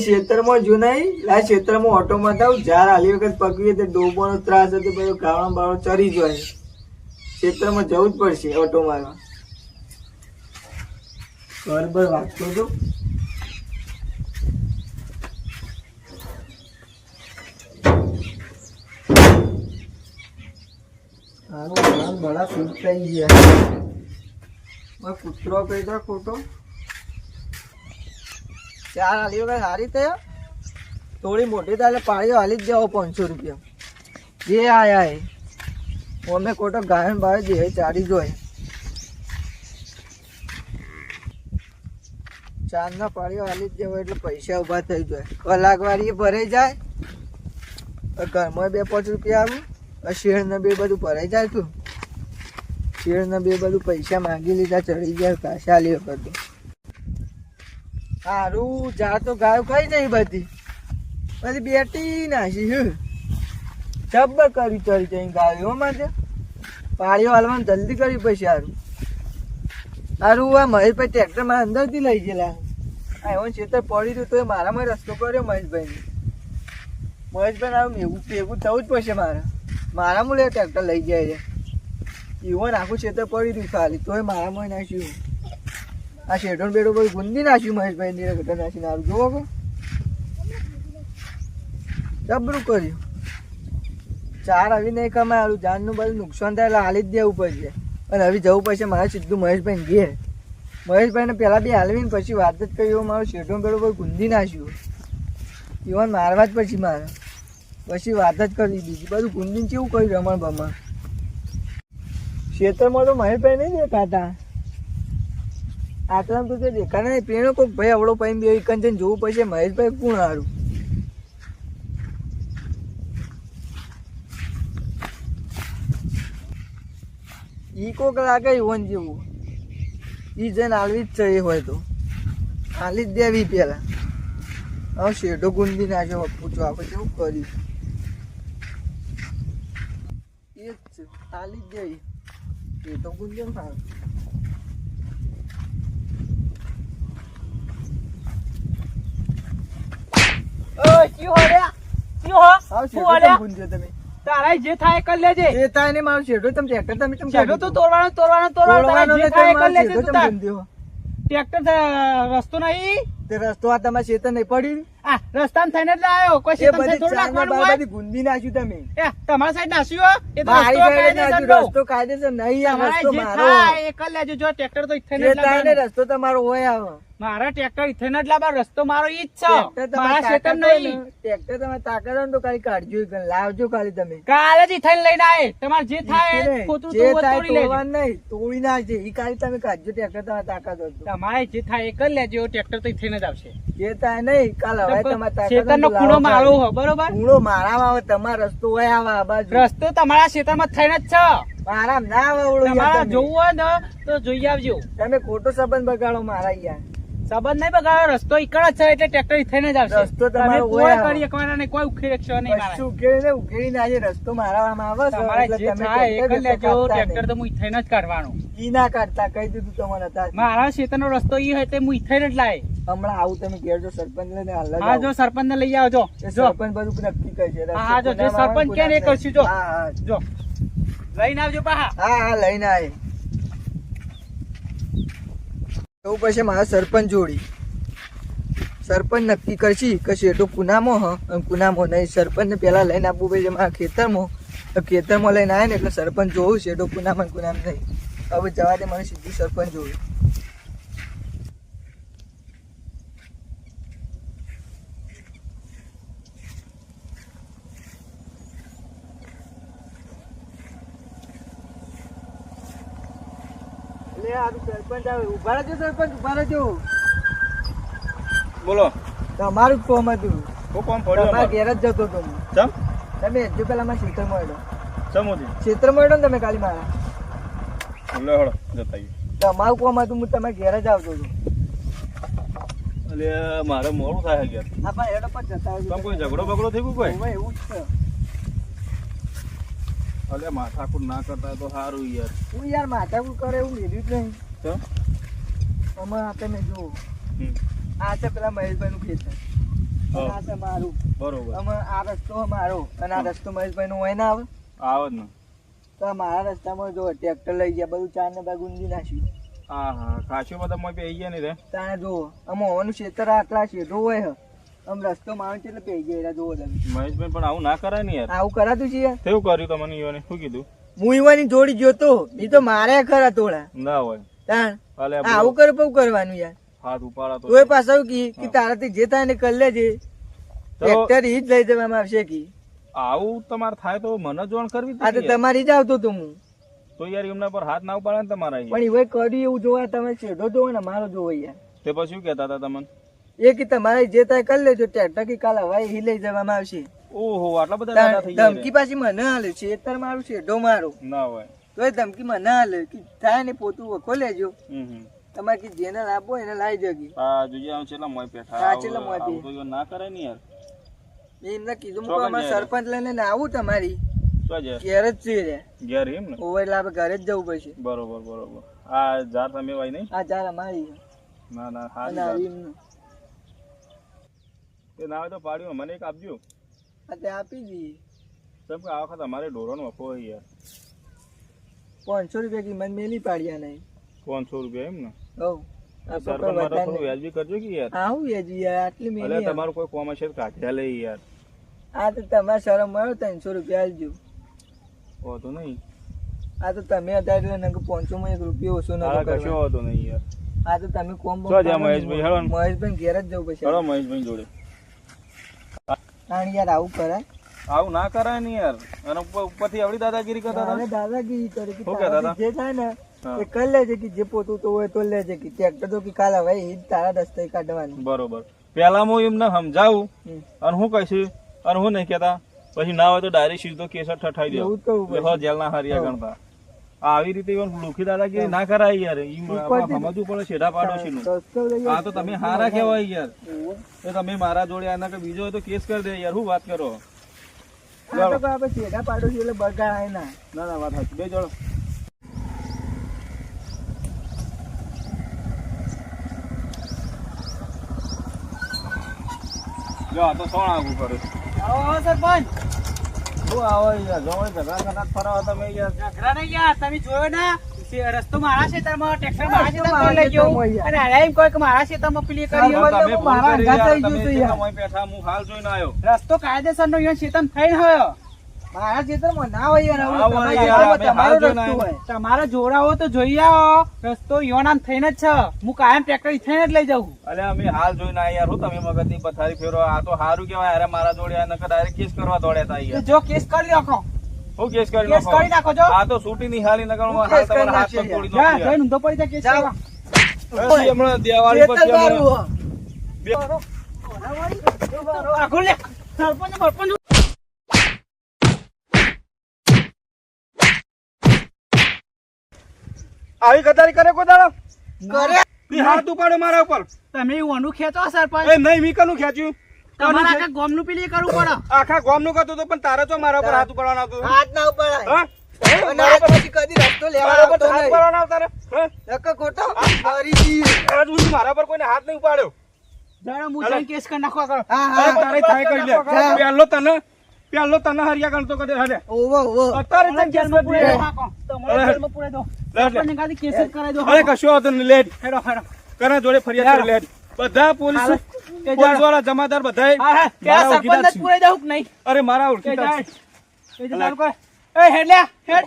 ખેતરમાં જો નહીં લા ખેતરમાં ઓટો માં થાવ ઝાડ હાલી વખત પકવીએ તો ડોબોનો ત્રાસ હતો બધો ગાળો બાળો ચરી જાય ખેતરમાં જવું જ પડશે ઓટો મારવા બરાબર વાંચતો હતો બડા ફૂટ થઈ ગયા કૂતરો કહી દો ખોટો ચાર હાલી વગર હારી થયો થોડી મોટી થાય એટલે પાળીઓ હાલી જ જાઓ 500 રૂપિયા જે આયા એ અમે ખોટો ગાયન ભાવે જે ચારી જોઈએ ચારના પાળીઓ હાલી જ જાવ એટલે પૈસા ઉભા થઈ જાય કલાક વાળી ભરાઈ જાય ઘરમાં 2-5 રૂપિયા આવું શેર ને બે બધું ભરાઈ જાય તું શેર ને બે બધું પૈસા માંગી લીધા ચડી ગયા પાછા લે બધું સારું જા તો ગાયો ખાઈ નહીં બધી બેટી નાસી જબ્બર કરી ચડી જાય ગાયો માટે પાળીઓ હાલવાનું જલ્દી કરી પછી સારું સારું આ મહેશભાઈ ટ્રેક્ટર મારા અંદરથી લઈ ગયેલા એવું ખેતર પડી રહ્યું તો એ મારામાં રસ્તો કર્યો મહેશભાઈ આવું એવું ભેગું થવું જ પડશે મારા મુલે ટ્રેક્ટર લઈ જાય છે ઈવન આખું ખેતર પડી રહ્યું ખાલી તોય મારામાં નાખ્યું આ શેઠો બેડો કોઈ ગુંદી નાખ્યું મહેશભાઈ ની ઘટર નાખીને સારું જોવો કે જબરું કર્યું ચાર આવી નહીં કમાય સારું જાનનું બધું નુકસાન થાય એટલે હાલી જ દેવું પડશે અને હવે જવું પડશે મારે સીધું મહેશભાઈને ઘેર મહેશભાઈને પહેલાં બી હાલવીને પછી વાત જ કરી એવું મારું શેઠો બેડો કોઈ ગુંદી નાખ્યું ઈવન મારવા જ પછી મારે પછી વાત જ કરી બીજી બધું ગુંદીને કેવું કર્યું રમણ ભમણ ખેતરમાં તો મહેશભાઈ નહીં દેખાતા આટલા તો દેખાતા નહીં પેણો કોઈક ભાઈ અવળો પાઈ બે કંચન જોવું પડશે મહેશભાઈ કોણ સારું ઈ કોક લાગે ઈવન જેવું ઈ જઈને હાલવી જ છે એ હોય તો હાલી જ દેવી પેલા હવે શેઢો ગુંદી નાખ્યો પૂછો આપણે કેવું કર્યું એ જ છે હાલી જ દેવી એ તો ગુંદી સારું તારા જે થાય કર લેજે એ થાય ને મારું શેઠો તમે ટ્રેક્ટર તમે શેઠો તો તોડવાનો જે થાય કર લેજે તું ટ્રેક્ટર રસ્તો નહીં તે રસ્તો આ તમારે શેતર નહીં પડી આ રસ્તામાં થઈને જ આવ્યો કોઈ શેતર થોડું નાખવાનું હોય ગુંદી નાખ્યું તમે તમારા સાઈડ નાસ્યું એ તો રસ્તો કાયદેસર નો રસ્તો કાયદેસર નહીં આ રસ્તો મારો એ કર લેજો જો ટ્રેક્ટર તો ઇથેન જ રસ્તો તમારો હોય આવે મારા ટ્રેક્ટર ઇથેન જ લાવવા રસ્તો મારો ઈ જ છે મારા શેતર નહીં ટ્રેક્ટર તમે તાકાત હોય તો ખાલી કાઢજો લાવજો ખાલી તમે કાલે જ ઇથેન લઈને આય તમારે જે થાય ખોટું તો તોડી લેજો નહીં તોડી નાખજે ઈ ખાલી તમે કાઢજો ટ્રેક્ટર તમારે તાકાત હોય તમારે જે થાય એ કરી લેજો ટ્રેક્ટર તો ઇથેન જ આવશે જે થાય નહીં કાલ હવે તમારે તાકાત શેતરનો ખૂણો મારો હો બરોબર ખૂણો મારામાં આવે તમારો રસ્તો હોય આવે આ બાજુ રસ્તો તમારા ક્ષેત્રમાં થઈને જ છે મારા ના આવે તમારા જોવું હોય ને તો જોઈ આવજો તમે ખોટો સંબંધ બગાડો મારા યાર સંબંધ નહીં બગાડો રસ્તો ઈકડ જ છે એટલે ટ્રેક્ટર થઈને જ આવશે રસ્તો તમારો કોઈ કરી એકવાના નહીં કોઈ ઉખેડ શકશો નહીં મારા ઉકેડીને ઉકેડીને આજે રસ્તો મારામાં આવે તમારે જે થાય એ કરી લેજો ટ્રેક્ટર તો હું થઈને જ કાઢવાનું ઈ ના કાઢતા કહી દીધું તમારે મારા ક્ષેત્રનો રસ્તો ઈ હોય તે હું થઈને જ લાય હમણાં આવું તમે ઘેર જો સરપંચ લઈને હા જો સરપંચ ને લઈ આવજો સરપંચ બધું નક્કી કરશે હા જો જે સરપંચ કે એ કરશું જો જો લઈને આવજો પાહા હા લઈને આય એવું પછી મારા સરપંચ જોડી સરપંચ નક્કી કરશી કે શેઠો કુનામો કુનામો નહીં સરપંચને પેલા લઈને આપવું પડશે મારા ખેતરમાં લઈને આવે ને એટલે સરપંચ જોવું શેઠો કુનામ કુનામ નહીં હવે જવા દે મને સીધું સરપંચ જોયું સરપંચ આવે ઉભા રહેજો સરપંચ ઉભા રહેજો બોલો તમારું જ કોમ હતું હું કોમ પડ્યો તમારા ઘેર જ જતો હતો ચમ તમે હજુ પેલા મારા ક્ષેત્રમાં હેડો સમુદી ક્ષેત્રમાં હેડો ને તમે કાલી મારા લે હળો જતા તમારું કોમ હતું હું તમારા ઘેર જ આવતો હતો એટલે મારે મોડું થાય ઘેર હા પણ હેડો પણ જતા તમ કોઈ ઝઘડો બગડો થઈ ગયું કોઈ એવું જ છે અલે માથાકૂટ ના કરતા તો સારું યાર હું યાર માથાકૂટ કરે એવું લીધું જ નહીં તો અમે તમે જુઓ આ છે પેલા મહેશભાઈ નું ખેતર અને આ તમારું. બરોબર અમે આ રસ્તો મારો અને આ રસ્તો મહેશભાઈ નો હોય ના આવે આવે જ ને તો આ મારા રસ્તામાં જો ટ્રેક્ટર લઈ ગયા બધું ચાર ને ભાગ ઊંધી નાખ્યું. હા હા ખાસું બધા મોય પે ગયા નહીં રે તાણે જુઓ અમે હોવાનું ક્ષેત્ર આટલા શેઢો હોય હે. આમ રસ્તો મારો છે એટલે પી ગયા જુઓ તમે. મહેશભાઈ પણ આવું ના કરાય ને યાર આવું કરાતું છે યાર. કેવું કર્યું તમને ઈયોને શું કીધું હું ઈવાની જોડી જોતો એ તો મારે ખરા તોડા ના હોય તાણ અલે આવું કરે બહુ કરવાનું યાર. હાથ ઉપાડા તો તોય પાછા એવું કે તારાથી જે થાય ને કરી લેજે. ટ્રેક્ટર ઈ જ લઈ જવામાં આવશે કે આવું તમારે થાય તો મને જોણ કરવી આ તો હતી યાર. તમારી જ આવતો તો હું તો યાર એમના પર હાથ ના ઉપાડે ને તમારા યાર. પણ એ કર્યું એવું જોવા તમે શેઢો જોવો ને મારો જોવો યાર. તે પછી શું કહેતા હતા તમને એ કે તમારે જે થાય કરી લેજો ટ્રેક્ટર કે કાલ હવાઈ ઈ લઈ જવામાં આવશે. ઓહો આટલા બધા દાદા થઈ ગયા ધમકી પાછી મને હાલે છેતર મારું શેઢો મારો ના હોય તો એ ધમકી મને હાલે કે થાય ને પોતું વખો લેજો હમ તમારે કે જેને લાભો એને લાવી જગી. હા જોઈએ આમ છેલ્લા મોય પેઠા હા, છેલ્લા મોય આવું તો યાર ના કરાય ને યાર. એમને કીધું ચોકન અમારે જાય. સરપંચ લઈને ને આવું તમારી શું છે ઘેર જ છે રે. ઘેર એમ ને ઓવે એટલે આપણે ઘરે જ જવું પડશે. બરોબર બરોબર આ જાર તમે વાય નહીં આ ચાલ અમારી છે. ના ના અને હારી આવી જાત. એમનું. એ ના હોય તો પાડ્યું મને એક આપજો આ તે આપી દઈએ. કેમ કે આ વખત અમારે ઢોરોનો વફો હોય યાર 500 રૂપિયા કિંમત મેલી પાડ્યા નહીં. 500 રૂપિયા એમ ને હઉ. આ સરપંચ પકડ માટે વધારે થોડું નહીં. વ્યાજબી કરજો કે યાર. આવું યાજી યાર આટલી અલે મેલી આમ. તમારું કોઈ કોમ હશે તો કાઢ્યા લે યાર. આ તો તમારે શરમ મળ્યો 300 રૂપિયા આલજો. હોતો નહીં આ તો તમે હતા એટલે નકર 500 માં 1 રૂપિયો ઓછો નતો આ કશો કરવાનો. હોતો નહીં યાર. આ તો તમે કોમ બોમ શું છે કરો ને. મહેશભાઈ? હેડો ને. મહેશભાઈ ઘેર જ જવું પડશે. ચલો મહેશભાઈ જોડે કારણ યાર આવું કરાય. આવું ના કરાય ને યાર. અને ઉપરથી આવડી દાદાગીરી કરતા હવે હતા. દાદાગીરી કરે કે શું કહેતા હતા? તારાથી જે થાય ને હા. એ કરી લેજે કે જે પોતું તો હોય તો લેજે કે ટ્રેક્ટર તો કે કાલ હવે ઈ જ તારા રસ્તે કાઢવાનું. બરોબર પેલા હું એમને સમજાવું હમ. અને હું કહીશું અને હું નહીં કેતા પછી ના હોય તો ડાયરેક્ટ સીધો કેસર ઠઠાઈ એવું જ દો કરવું પડશે. જેલ ના હરિયા ગણતા આવી રીતે લુખી દાદાગીરી ના કરાય યાર. ઈ સમજવું પડે છેડા પાડોશી નું. સસ્તો લઈ આ તો તમે હારા કહેવાય યાર. ઓહો. એ તમે મારા જોડે આના કે બીજો હોય તો કેસ કરી દે યાર. શું વાત કરો? આ તો કોઈ આપણે છેડા પાડોશી એટલે બગાડાય ના. ના ના વાત સાચી. બે જોડો જો આ તો સોણ આગું કરે. આવો સરપંચ શું આવો યાર જવાય ભેગા કરતા ફરાવા તમે યાર. ઝઘડા નહીં યાર તમે જોયો ના રસ્તો મારા ખેતરમાં ટ્રેક્ટર મારા રસ્તો ખેતરમાં મારા લઈ ગયો ખેતરમાં યાર. અને હાલે એમ કહે કે મારા ખેતરમાં પેલી કરી સરપંચ તમે તો ભૂલ મારા કરી ઘાત યાર. થઈ ગયું તમે છે યાર. મોય બેઠા હું હાલ જોઈને આવ્યો. રસ્તો કાયદેસર નો ખેતર થઈને હોય મારા ખેતરમાં ના હોય યાર. હવે ના હોય તમારા યાર, ખેતરમાં અમે હાલ તમારો જોઈને રસ્તો હોય. તમારે જોડાવો તો જોઈ આવો રસ્તો યોનામ થઈને જ છે હું કાયમ ટ્રેક્ટર થઈને જ લઈ જાઉં અલે અમે હાલ જોઈને આવ્યા યાર. હું તમે મગજની પથારી ફેરો. આ તો સારું કહેવાય. અરે મારા જોડે આ નકર ડાયરેક્ટ કેસ કરવા દોડ્યા હતા તો યાર. જો કેસ કરી નાખો હું કેસ કરી કેસ કરી નાખો જો આ તો છૂટી ની હાલી નકર હું હાલ કેસ કરી તમારા હાથ નાખીએ પગ તોડી જા નાખું જઈને ઊંધો પડી જાય કેસ જાઓ. કરવા યાર. હમણાં દિવાળી ખેતર પછી મારું અમે- હો. આગળ લે સરપંચ સરપંચ આવી ગદારી કરે કોઈ દાડો? કરે. ઈ હાથ ઉપાડો મારા ઉપર. તમે ઓનું ખેંચો સરપંચ એ નહીં મીકનું ખેંચ્યું. તમારે આખા ગામનું પેલી કરવું પડે આખા ગામ નું કરતો હતો પણ તારે તો મારા ઉપર હાથ ઉપાડવાનો આવતો હતો. હાથ ના ઉપાડાય. હા? અને આજ પછી કદી રસ્તો લેવા મારા ઉપર આવતો હાથ નહીં. ઉપાડવાનો આવતા રે? હા? નકર ખોટો મારી દઈએ. આજ સુધી મારા પર કોઈને હાથ નહીં ઉપાડ્યો. જાણે હું જઈને કેસ કરી નાખવા કરો હા અરે હા. તારે થાય કરી લે. જા. પહેલો તને હરિયા ગણતો કરે હડે. ઓવો ઓવો. અત્યારે તને કેસ જેલમાં કરી પૂરાઈ દે. દો હા, કોણ? તમારે અરે. જેલમાં પૂરાઈ દો લે, લે. સરપંચને કાંઈ કેસ જ કરાઈ દો અરે કશો હતો નહીં. લેટ હેડો હેડો કના જોડે ફરિયાદ કરી લેટ. બધા પોલીસ હાલો. એ પોલીસ વાળા જમાદાર બધાય હા હા મારા પેલા ઓળખીતા સરપંચ જ જ પૂરાઈ દઉં કે નહીં છે. અરે મારા એ ઓળખીતા જાય જ છે. એ જે ચાલુ કર એ હેડ લે હેડ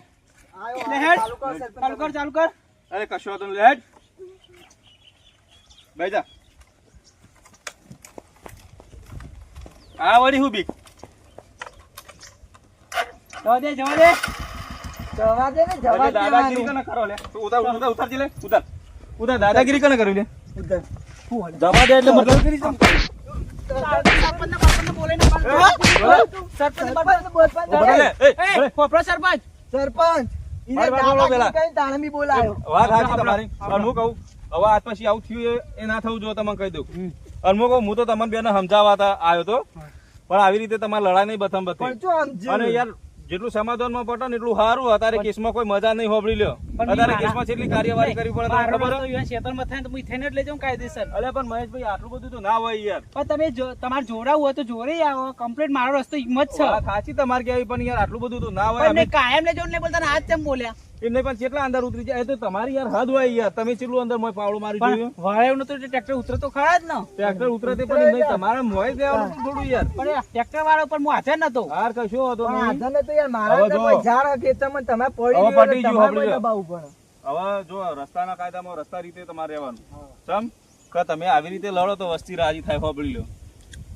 આયો, લે આયો. હેડ ચાલુ કર, સરપંચ. ચાલુ કર ચાલુ કર અરે કશો હતો નહીં. લેટ બેસી જા. આ વળી હું બીક. જવા દે જવા દે જવા દે ને જવા એટલે દાદાગીરી દેવાનું. કને કરો લે. તું ઉતાર ઉતારજી લે. ઉતાર દાદાગીરી કને કરી લે. ઉધર. જવા દે એટલે મતલબ કરી છે. સરપંચને બળપણને બોલાઈને પાડો. સરપંચને બળપણને ઉભા લે. એ ખોપરો સરપંચ સરપંચ ઈને મારી વાત સાંભળો પેલા. દાદાગીરી કરીને તાણે બી બોલાયો. વાત સાચી તમારી. અને હું કહું હવે આજ પછી આવું થયું એ ના થવું જોઈએ તમને કહી દઉં. અને હું કહું હું તો તમને બેને સમજાવવા આવ્યો તો પણ આવી રીતે તમારે લડાઈ નહીં બથમ પણ બધી. જો આમ જે- અને યાર જેટલું સમાધાનમાં પટે ને એટલું સારું. અત્યારે કેસમાં કોઈ મજા નહીં હોબળી લ્યો. પણ અત્યારે મારા- કેસમાં કેટલી કાર્યવાહી કરવી પડે તમને મારો ખબર રસ્તો યુવાન ક્ષેત્રમાં થાય ને તો હું થઈને જ લઈ જાઉં કાયદેસર. અલ્યા પણ મહેશભાઈ આટલું બધું તો ના હોય યાર. પણ તમે તમારે જોડાવું હોય તો જોડે આવો. કમ્પ્લીટ મારો રસ્તો હિંમત છે. વાત સાચી તમારે કેવી, પણ યાર આટલું બધું તો ના હોય. પણ મેં કાયમ લઈ જાઉં ને બોલતા ને આજ તેમ બોલ્યા. એમને પણ કેટલા અંદર ઉતરી જાય, એ તો તમારી યાર હદ હોય યાર. તમે કેટલું અંદર મોય પાવડું મારી પણ જોયું. વળાયું નતું એટલે ટ્રેક્ટર ઉતરે તો ખરા જ ને. ટ્રેક્ટર ઉતરે તે પણ નહીં, તમારે મોય દેવાનું હતું થોડું યાર. પણ એ ટ્રેક્ટર વાળો પણ હું હાજર નતો. હાર કશો હતો પણ નહીં. આધાને તો યાર મારા હવે તો જો. કોઈ ઝાડ હકે તમે તમે પડી હવે ગયો પટી એટલે ગયું, તમારે સાંભળી લો. દબાવવું પડે. હવે જો રસ્તાના કાયદામાં રસ્તા રીતે તમારે રહેવાનું. સમ કે તમે આવી રીતે લડો તો વસ્તી રાજી થાય, હોબળી લો.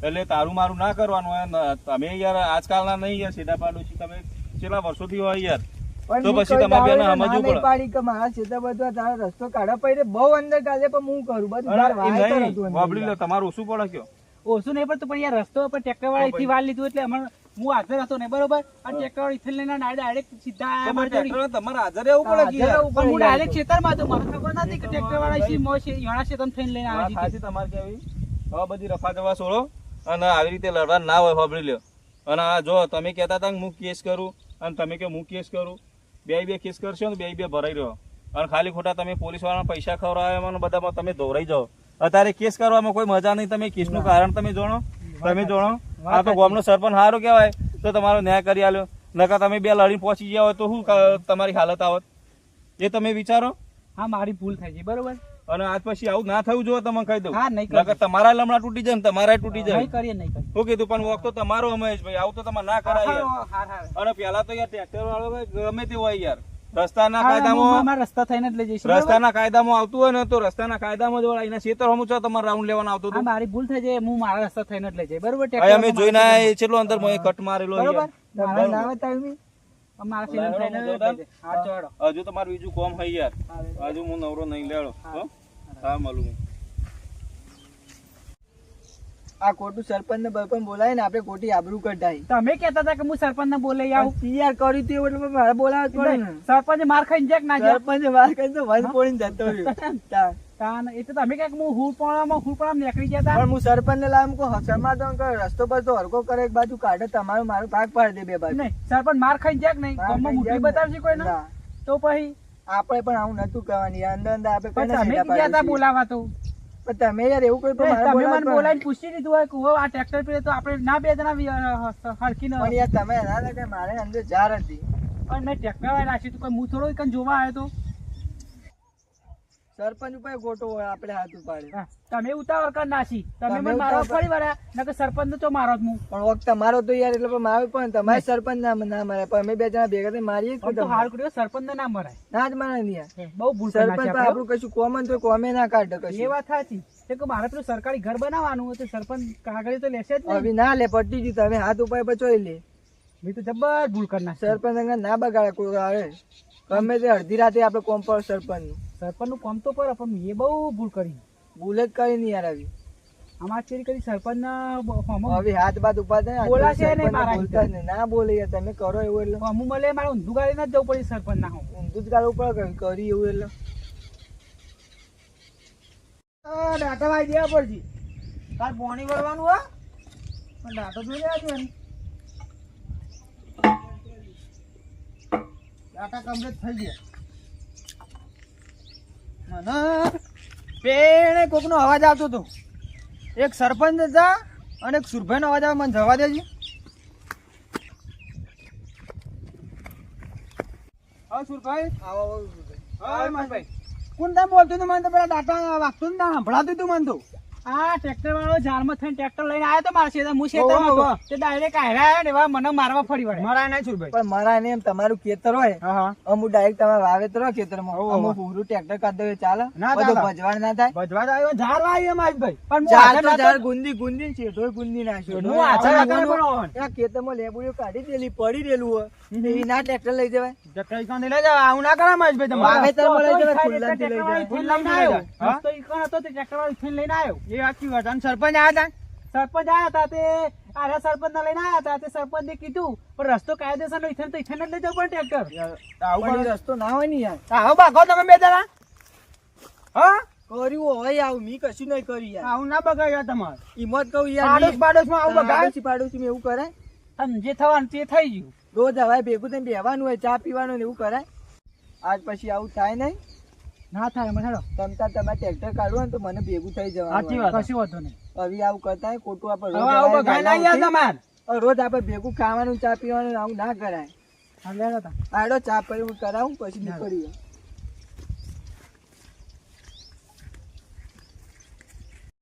એટલે તારું મારું ના કરવાનું હોય ને. તમે યાર આજકાલના નહીં યાર, છેડા પાડોશી તમે છેલ્લા વર્ષોથી હોય યાર. પણ તો મેં પછી કોઈ તમારે બેને દાડે ના સમજવું નહીં પડે. પાડી કે મારા ક્ષેત્ર બધું તારો રસ્તો કાઢવા પડે બહુ અંદર કાઢે પણ હું કરું બધું અરે, ઝાડ એ વાય તો નહીં, નતું અંદર. હોબળી લો. તમારું ઓછું પડે કયો. ઓછું નહીં પડતું પણ યાર રસ્તો પર ટ્રેક્ટર વાળા અહીંથી વાર લીધું એટલે હમણાં હું હાજર હતો ને બરોબર. આ ટ્રેક્ટર વાળા અહીંથી લઈને ડાયરેક્ટ સીધા આયા તો મારી જોડે. ટ્રેક્ટર તમારે હાજર રહેવું પડે કે યાર. પણ હું ડાયરેક્ટ ખેતરમાં હતો. મને ખબર નથી કે ટ્રેક્ટર વાળા અહીંથી યોણા ક્ષેત્રમાં થઈને લઈને વાત આવે છે. સાચી તમારે કેવી. હવે બધી રફા દવા છોડો અને આવી રીતે લડવા ના હોય, હોબળી લ્યો. અને આ જો તમે કહેતા હતા કે હું કેસ કરું અને તમે કે હું કેસ કરું, બે કેસ કરશો ને બે ભરાઈ રહ્યો. અને ખાલી ખોટા તમે પોલીસ વાળાના પૈસા ખવડાવવામાં બધામાં તમે દોરાઈ જાઓ. અત્યારે કેસ કરવામાં કોઈ મજા નહીં. તમે કેસનું કારણ તમે જાણો. તમે જાણો આ તો ગામનો સરપંચ સારો કહેવાય તો તમારો ન્યાય કરી આલ્યો. નકર તમે બે લડીને પહોંચી ગયા હોય તો શું તમારી હાલત આવત એ તમે વિચારો. હા મારી ભૂલ થઈ ગઈ બરોબર. અને આજ પછી આવું ના થવું જોઈએ તમને કહી દઉં. હા નહીં કરીએ. નકર તમારા લમણા તૂટી જાય ને તમારા તૂટી જાય. નહીં કરીએ નહીં કરીએ. શું કીધું પણ વખત તો તમારો મહેશભાઈ, આવું તો તમારે ના કરાય યાર. હાર, હાર. અને પેલા તો યાર ટ્રેક્ટર વાળો ભાઈ ગમે તે હોય યાર, રસ્તાના હા, હું કાયદામાં મારા રસ્તા થઈને જ લઈ જઈશ બરોબર? રસ્તાના કાયદામાં આવતું હોય ને તો રસ્તાના કાયદામાં જ વળાય. એના ખેતર હમું છો તમારે રાઉન્ડ લેવાનું આવતું હા હતું. મારી ભૂલ થઈ જાય. હું મારા રસ્તા થઈને જ લઈ જાય બરોબર. હવે અમે જોઈને આયા, એ છેલ્લો અંદર મોએ કટ મારેલો બરોબર યાર. તમને ના બતાવ્યું મેં? મારા ક્ષેત્રમાં થઈને જ લઈ જાય. હા ચોડો. હજુ તમારું બીજું કોમ હોય યાર. હજુ હું નવરો નહીં લેડો. હો? હા મળું હું. આ ખોટું સરપંચ ને બરપંચ બોલાય ને આપણે ખોટી આબરૂ કઢાઈ તમે કહેતા હતા કે હું સરપંચ ને બોલાઈ આવું. તૈયાર કર્યું હતું એટલે મારે બોલાવવા જ પડે ને. સરપંચ માર ખાઈને જેક ના જાય. સરપંચે વાત કરી તો વન પોઈન્ટ જતો રહ્યો. તાર. એ તો તમે કહે કે હું હુરપણામાં નીકળી ગયા હતા. પણ હું સરપંચ ને લાવ કહું સમાધાન કરે રસ્તો પર તો હરકો કરે એક બાજુ કાઢે તમારું મારું ભાગ પાડી દે બે બાજુ. નહીં સરપંચ માર ખાઈને જેક નહીં. માર ગામમાં ખાઈને મુઠ્ઠી જાય ને. બતાવશે કોઈ ના ના. તો પછી આપણે પણ આવું નતું કરવાની અંદર અંદર આપણે પણ કોઈને તમે છેડા ગયા હતા પાડીએ છીએ. બોલાવા તો. પણ તમે યાર એવું કોઈ પણ મારે તમે બોલાવવા મને જ બોલાવીને પૂછી લીધું હોય કે હો આ ટ્રેક્ટર પીડે તો આપણે ના બે જણા હરખી પડે. પણ યાર તમે ના લાગે મારે અંદર જાર હતી. પણ મેં ટ્રેક્ટર વાળા રાખ્યું હતું. કોઈ હું થોડો કઈ જોવા આવ્યો તો. સરપંચ ઉપર ખોટો હોય આપણે હાથ ઉપાડે. હા, તમે ઉતાવળ કરી નાખી. તમે તમે મને મારો ઉતાવળ ફરી વળ્યા નકર સરપંચ તો મારો જ હું. પણ વખત તમારો તો યાર એટલે પણ મારું પણ તમારે સરપંચ ના મારે પણ અમે બે જણા ભેગા થઈને મારીએ જ આમ તો તમને. હાલ કર્યો સરપંચ ના મરાય. ના જ મારે નહીં યાર. બહુ ભૂલ કરી સરપંચ નાખી પણ આપણે. આપણું કશું કોમન તો કોમે ના કાઢે એ કશું. વાત સાચી છે કે મારે પેલું સરકારી ઘર બનાવવાનું હોય તો સરપંચ કાગળ તો લેશે જ નહીં. હવે ના લે પટી ગયું તમે હાથ ઉપાય બચોઈ લે. મેં તો જબર ભૂલ કરી નાખી. સરપંચ અંગા ના બગાડે કોઈ આવે ગમે તે અડધી રાતે આપણે કોમ પર સરપંચ નું સરપંચ નું કામ તો પર પણ એ બહુ ભૂલ કરી. ભૂલ જ કરી નહીં યાર આવી. આમાં ચેરી કરી સરપંચ ના હવે હાથ બાદ ઉપાડે ને બોલાશે નહીં સરપંચને મારા બોલતા જ નહીં. ના બોલે યાર તમે કરો એવું એટલે અમુ મળે મારે ઊંધું ગાડી ના જ જવું પડે સરપંચ ના હું. ઊંધું જ ગાળવું પડે કરી એવું એટલે ડાટા વાઈ દેવા પડશે. તાર પોણી ભરવાનું હોય પણ ડાટો જોઈ લેવા છે ડાટા કમ્પ્લીટ થઈ ગયા. મને પેણે કોકનો અવાજ આવતો હતો. એક સરપંચ હતા અને એક સુરભાઈ નો અવાજ આવે. મને જવા દેજો. હા સુરભાઈ આવો હા માસભાઈ કોણ તમે બોલતું હતું મને તો પેલા ડાટા વાગતું ને સંભળાતું હતું મને તો. આ ટ્રેક્ટર વાળો ઝાડમાં થઈને ટ્રેક્ટર લઈને આવ્યો તો મારા ખેતર હું ખેતરમાં હતો. તે ડાયરેક્ટ આવ્યા ને એવા મને મારવા ફરી વળ્યા. મરાય ના સુરભાઈ પણ મરાય ને એમ તમારું ખેતર હોય હા હા અમુક ડાયરેક્ટ તમારે વાવેતર હોય ખેતરમાં અમુક પૂરું ટ્રેક્ટર કાઢ દે ચાલે ના બધું ચાલે. ભજવાડ ના થાય. ભજવા આવ્યો ઝાડ વાવ્યો માસભાઈ. પણ હું ચાર હાજર તો નતો. ચાર ગુંદી ગુંદી છે તોય ગુંદી નાખ્યો. હું હાજર નતો ને પણ. આ ખેતરમાં લેબુડીઓ કાઢી દેલી પડી રહેલું હોય એ ના ટ્રેક્ટર લઈ જવાય. ટ્રેક્ટર ઈકણ લઈ જાવ. આવું ના કરાય માસભાઈ તમારે. વાવેતરમાં લઈ જવાય, તો ખુલ્લાથી લઈ જવાય. ખુલ્લામાં લઈને આવ્યો. હા? રસ્તો ઈકણ હતો તે ટ્રેક્ટર વાળો ઈકણ લઈને આવ્યો. એ સાચી વાત. અને સરપંચ આવ્યા હતા સરપંચ આવ્યા હતા તે આર્યા સરપંચ ને લઈને આવ્યા હતા. તે સરપંચે કીધું પણ રસ્તો કાયદેસર નો ઈથન તો ઈથન જ લઈ જવું પડે ટ્રેક્ટર. આવું પણ રસ્તો ના હોય ને યાર. આવો ભાગો તમે બે જણા. હા કર્યું હોય આવું મી કશું નહીં કર્યું યાર. આવું ના બગાડ્યા તમારે. ઈમત કહું યાર પાડોશ પાડોશમાં આવું બગાડ. પાડોશી પાડોશી એવું કરે. અને જે થવાનું તે થઈ ગયું. રોજ હવે ભેગું થઈને બેહવાનું હોય, ચા પીવાનું ને એવું કરાય. આજ પછી આવું થાય નહીં. ના થાય એમાં હેડો. તમતા તમારે ટ્રેક્ટર કાઢવું હોય ને તો મને ભેગું થઈ સાચી વાત, જવાનું. કશું વાંધો નહીં. હવે આવું કરતા હોય ખોટું આપણે હવે આવું બગાડ ના યાર તમાર. રોજ આપણે ભેગું ખાવાનું ચા પીવાનું આવું ના કરાય. હા, લેડો તા. આડો ચા પી હું કરાવું પછી નીકળીએ.